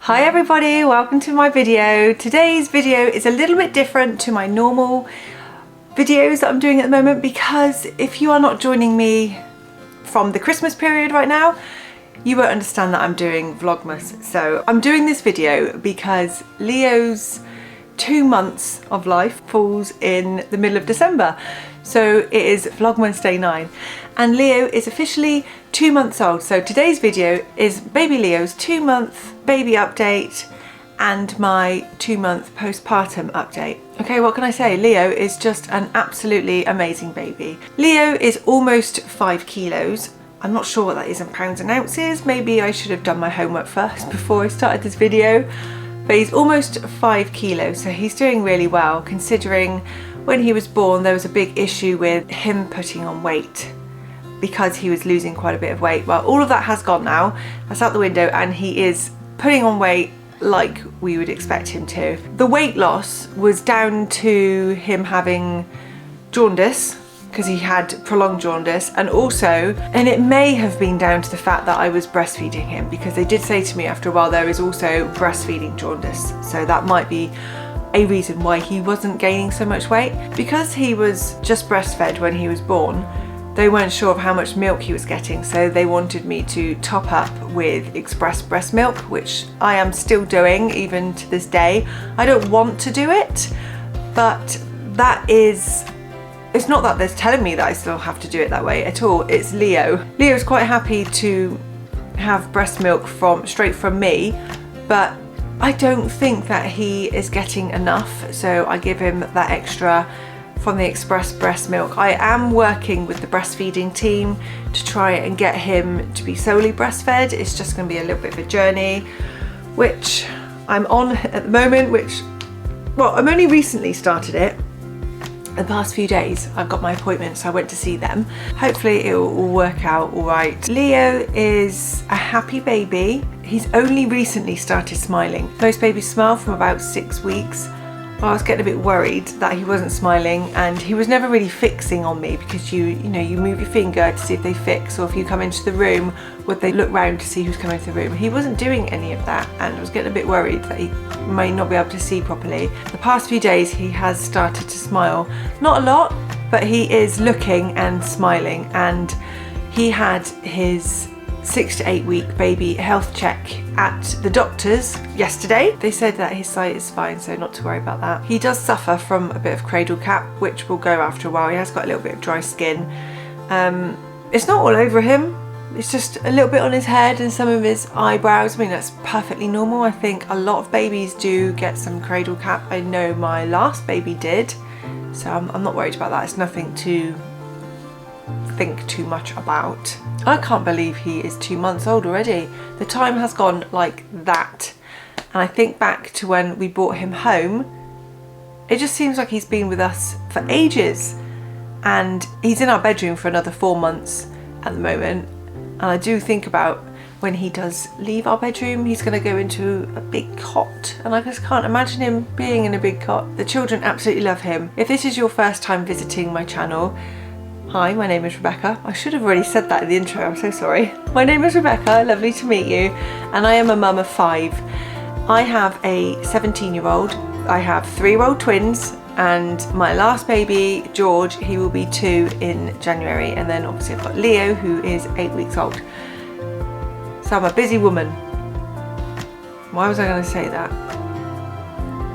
Hi everybody, welcome to my video. Today's video is a little bit different to my normal videos that I'm doing at the moment, because if you are not joining me from the Christmas period right now, you won't understand that I'm doing Vlogmas. So I'm doing this video because Leo's 2 months of life falls in the middle of December. So it is Vlogmas day 9 and Leo is officially 2 months old. So today's video is baby Leo's 2-month baby update and my 2-month postpartum update. Okay, what can I say? Leo is just an absolutely amazing baby. Leo is almost 5 kilos. I'm not sure what that is in pounds and ounces. Maybe I should have done my homework first before I started this video. But he's almost 5 kilos, so he's doing really well, considering when he was born there was a big issue with him putting on weight because he was losing quite a bit of weight. Well, all of that has gone now. That's out the window, and he is putting on weight like we would expect him to. The weight loss was down to him having jaundice, because he had prolonged jaundice, and it may have been down to the fact that I was breastfeeding him, because they did say to me after a while there is also breastfeeding jaundice, so that might be a reason why he wasn't gaining so much weight. Because he was just breastfed when he was born, they weren't sure of how much milk he was getting, so they wanted me to top up with express breast milk, which I am still doing even to this day. I don't want to do it, but it's not that they're telling me that I still have to do it that way at all. It's Leo. Leo's quite happy to have breast milk straight from me, but I don't think that he is getting enough, so I give him that extra from the express breast milk. I am working with the breastfeeding team to try and get him to be solely breastfed. It's just going to be a little bit of a journey, which I'm on at the moment, I've only recently started it. The past few days I've got my appointment, so I went to see them. Hopefully it will all work out all right. Leo is a happy baby. He's only recently started smiling. Most babies smile from about 6 weeks. I was getting a bit worried that he wasn't smiling, and he was never really fixing on me, because you move your finger to see if they fix, or if you come into the room, would they look round to see who's coming into the room. He wasn't doing any of that, and I was getting a bit worried that he may not be able to see properly. The past few days he has started to smile. Not a lot, but he is looking and smiling, and he had his 6 to 8 week baby health check at the doctor's yesterday. They said that his sight is fine, so not to worry about that. He does suffer from a bit of cradle cap, which will go after a while. He has got a little bit of dry skin. It's not all over him, it's just a little bit on his head and some of his eyebrows. I mean, that's perfectly normal. I think a lot of babies do get some cradle cap. I know my last baby did, so I'm not worried about that. It's nothing to think too much about. I can't believe he is 2 months old already. The time has gone like that, and I think back to when we brought him home. It just seems like he's been with us for ages, and he's in our bedroom for another 4 months at the moment. And I do think about when he does leave our bedroom, he's going to go into a big cot, and I just can't imagine him being in a big cot. The children absolutely love him. If this is your first time visiting my channel, hi, my name is Rebecca. I should have already said that in the intro, I'm so sorry. My name is Rebecca, lovely to meet you, and I am a mum of 5. I have a 17-year-old, I have 3-year-old twins, and my last baby, George, he will be 2 in January, and then obviously I've got Leo, who is 8 weeks old. So I'm a busy woman. Why was I going to say that?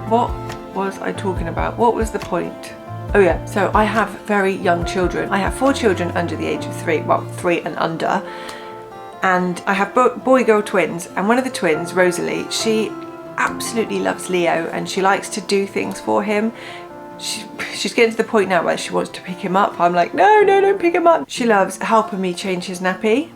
What was I talking about? What was the point? Oh yeah, so I have very young children. I have 4 children under the age of 3, well, 3 and under. And I have boy-girl twins, and one of the twins, Rosalie, she absolutely loves Leo, and she likes to do things for him. She's getting to the point now where she wants to pick him up. I'm like, no, don't pick him up. She loves helping me change his nappy.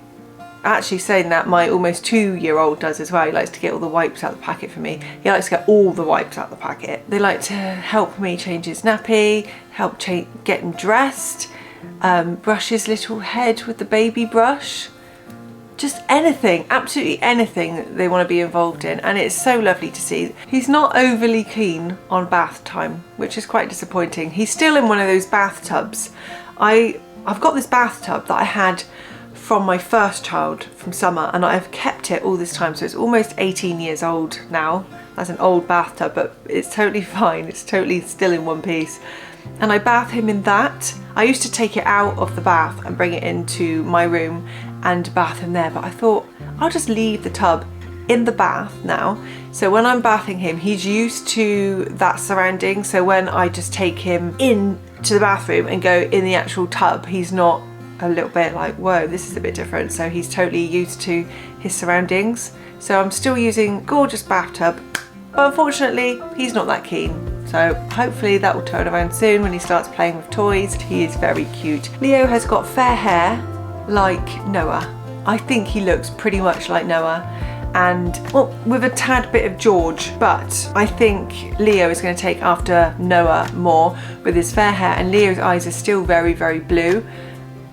Actually, saying that, my almost 2-year-old does as well. He likes to get all the wipes out of the packet for me. He likes to get all the wipes out of the packet. They like to help me change his nappy, help get him dressed, brush his little head with the baby brush. Just anything, absolutely anything that they want to be involved in, and it's so lovely to see. He's not overly keen on bath time, which is quite disappointing. He's still in one of those bathtubs. I've got this bathtub that I had from my first child from summer, and I've kept kept it all this time. So it's almost 18 years old now. That's an old bathtub, but it's totally fine. It's totally still in one piece. And I bath him in that. I used to take it out of the bath and bring it into my room and bath him there, but I thought I'll just leave the tub in the bath now. So when I'm bathing him, he's used to that surrounding. So when I just take him in to the bathroom and go in the actual tub, he's not a little bit like, whoa, this is a bit different. So he's totally used to his surroundings. So I'm still using gorgeous bathtub, but unfortunately he's not that keen. So hopefully that will turn around soon when he starts playing with toys. He is very cute. Leo has got fair hair like Noah. I think he looks pretty much like Noah, and well, with a tad bit of George, but I think Leo is going to take after Noah more with his fair hair, and Leo's eyes are still very, very blue.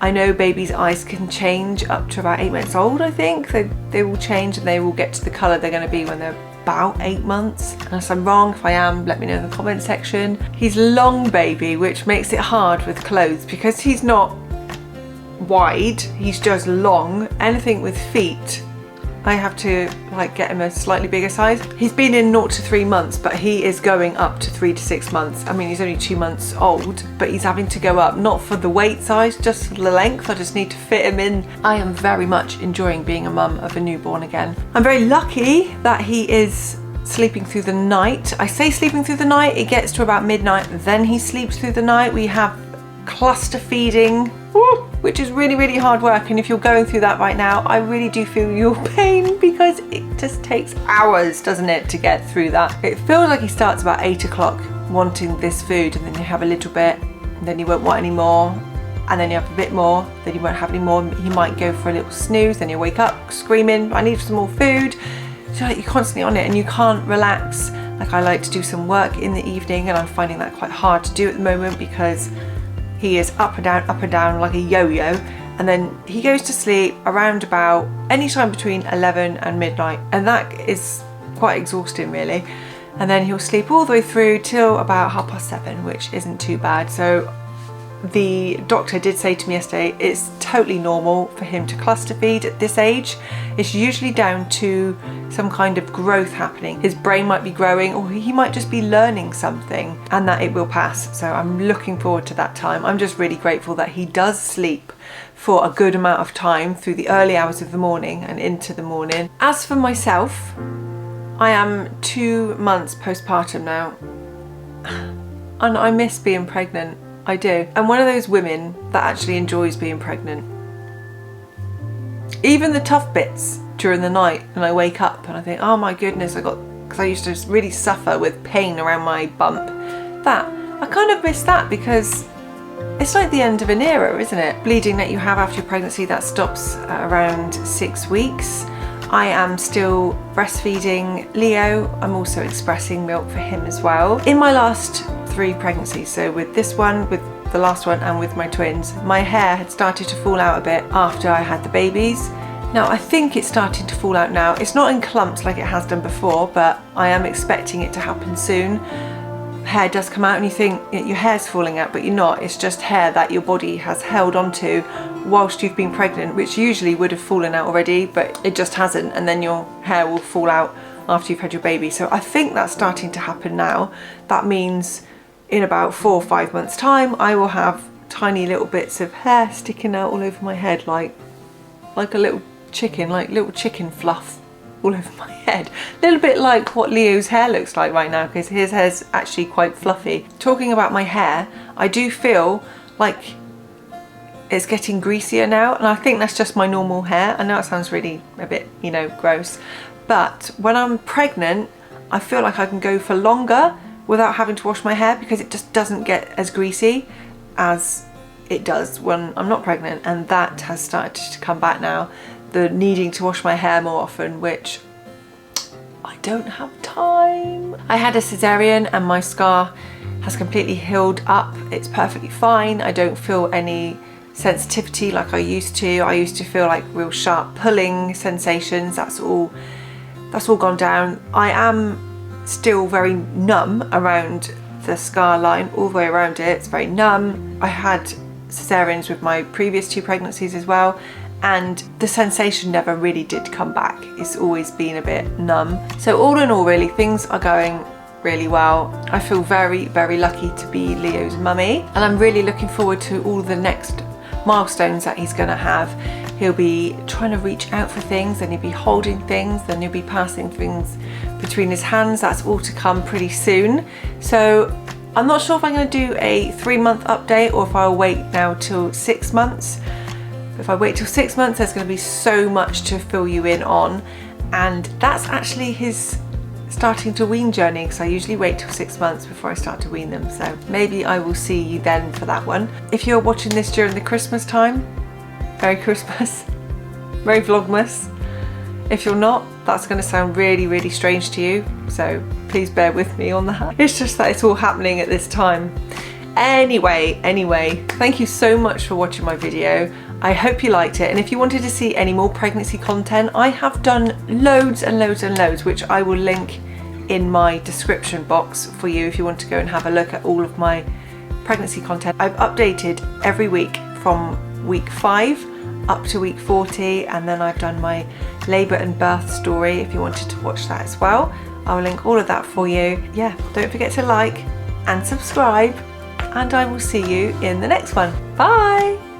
I know babies' eyes can change up to about 8 months old, I think. They will change and they will get to the colour they're going to be when they're about 8 months. Unless I'm wrong, if I am, let me know in the comment section. He's long baby, which makes it hard with clothes because he's not wide, he's just long. Anything with feet, I have to like get him a slightly bigger size. He's been in 0 to 3 months, but he is going up to 3 to 6 months. I mean, he's only 2 months old, but he's having to go up, not for the weight size, just for the length. I just need to fit him in. I am very much enjoying being a mum of a newborn again. I'm very lucky that he is sleeping through the night. I say sleeping through the night, it gets to about midnight, then he sleeps through the night. We have cluster feeding, which is really, really hard work, and if you're going through that right now, I really do feel your pain because it just takes hours, doesn't it, to get through that. It feels like he starts about 8 o'clock wanting this food, and then you have a little bit, and then you won't want any more, and then you have a bit more, then you won't have any more. He might go for a little snooze, then you wake up screaming, I need some more food. So like, you're constantly on it and you can't relax. Like, I like to do some work in the evening, and I'm finding that quite hard to do at the moment because he is up and down like a yo-yo, and then he goes to sleep around about any time between 11 and midnight, and that is quite exhausting really. And then he'll sleep all the way through till about 7:30, which isn't too bad. So the doctor did say to me yesterday it's totally normal for him to cluster feed at this age. It's usually down to some kind of growth happening. His brain might be growing, or he might just be learning something, and that it will pass. So I'm looking forward to that time. I'm just really grateful that he does sleep for a good amount of time through the early hours of the morning and into the morning. As for myself, I am 2 months postpartum now, and I miss being pregnant. I do. I'm one of those women that actually enjoys being pregnant. Even the tough bits during the night, and I wake up and I think, oh my goodness, because I used to really suffer with pain around my bump. That, I kind of miss that because it's like the end of an era, isn't it? Bleeding that you have after your pregnancy, that stops at around 6 weeks. I am still breastfeeding Leo. I'm also expressing milk for him as well. In my last 3 pregnancies, so with this one, with the last one, and with my twins, my hair had started to fall out a bit after I had the babies. Now I think it's starting to fall out now. It's not in clumps like it has done before, but I am expecting it to happen soon. Hair does come out and you think your hair's falling out, but you're not. It's just hair that your body has held onto whilst you've been pregnant, which usually would have fallen out already, but it just hasn't, and then your hair will fall out after you've had your baby. So I think that's starting to happen now. That means in about 4 or 5 months time, I will have tiny little bits of hair sticking out all over my head, like a little chicken, like little chicken fluff all over my head. A little bit like what Leo's hair looks like right now, because his hair's actually quite fluffy. Talking about my hair, I do feel like it's getting greasier now, and I think that's just my normal hair. I know it sounds really a bit, gross, but when I'm pregnant, I feel like I can go for longer without having to wash my hair because it just doesn't get as greasy as it does when I'm not pregnant, and that has started to come back now. The needing to wash my hair more often, which I don't have time. I had a cesarean and my scar has completely healed up. It's perfectly fine. I don't feel any sensitivity like I used to. I used to feel like real sharp pulling sensations. That's all gone down. I am still very numb around the scar line, all the way around it. It's very numb. I had cesareans with my previous 2 pregnancies as well, and the sensation never really did come back. It's always been a bit numb. So all in all, really, things are going really well. I feel very, very lucky to be Leo's mummy, and I'm really looking forward to all the next milestones that he's going to have. He'll be trying to reach out for things, then he'll be holding things, then he'll be passing things between his hands. That's all to come pretty soon. So I'm not sure if I'm going to do a 3-month update or if I'll wait now till 6 months. If I wait till 6 months, there's going to be so much to fill you in on, and that's actually his starting to wean journey, because I usually wait till 6 months before I start to wean them. So maybe I will see you then for that one. If you're watching this during the Christmas time, Merry Christmas, Merry Vlogmas. If you're not, that's going to sound really, really strange to you, so please bear with me on that. It's just that it's all happening at this time. Anyway, thank you so much for watching my video. I hope you liked it, and if you wanted to see any more pregnancy content, I have done loads and loads and loads, which I will link in my description box for you if you want to go and have a look at all of my pregnancy content. I've updated every week from week 5 up to week 40, and then I've done my labour and birth story if you wanted to watch that as well. I'll link all of that for you. Yeah, don't forget to like and subscribe, and I will see you in the next one. Bye!